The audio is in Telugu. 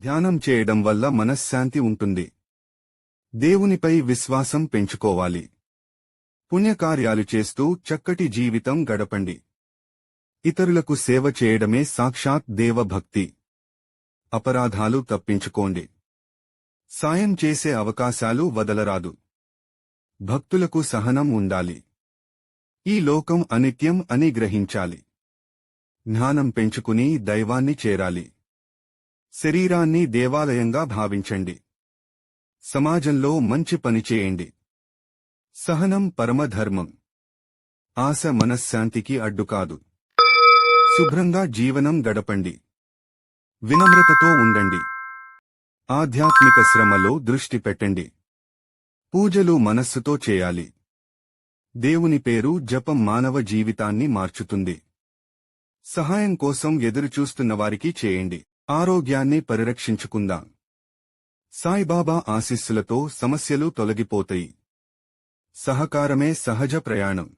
ధ్యానం చేయడం వల్ల మనశ్శాంతి ఉంటుంది. దేవునిపై విశ్వాసం పెంచుకోవాలి. పుణ్యకార్యాలు చేస్తూ చక్కటి జీవితం గడపండి. ఇతరులకు సేవ చేయడమే సాక్షాత్ దేవభక్తి. అపరాధాలు తప్పించుకోండి. సాయం చేసే అవకాశాలు వదలరాదు. భక్తులకు సహనం ఉండాలి. ఈ లోకం అనిత్యం అని గ్రహించాలి. జ్ఞానం పెంచుకుని దైవాన్ని చేరాలి. శరీరాన్ని దేవాలయంగా భావించండి. సమాజంలో మంచి పని చేయండి. సహనం పరమధర్మం. ఆశ మనశ్శాంతికి అడ్డుకాదు. శుభ్రంగా జీవనం గడపండి. వినమ్రతతో ఉండండి. ఆధ్యాత్మిక శ్రమలో దృష్టి పెట్టండి. పూజలు మనస్సుతో చేయాలి. దేవుని పేరు జపం మానవ జీవితాన్ని మార్చుతుంది. సహాయం కోసం ఎదురుచూస్తున్న వారికి చేయండి. ఆరోగ్యాన్ని పరిరక్షించుకుందాం. సాయిబాబా ఆశీస్సులతో సమస్యలు తొలగిపోతాయి. సహకారమే సహజ ప్రయాణం.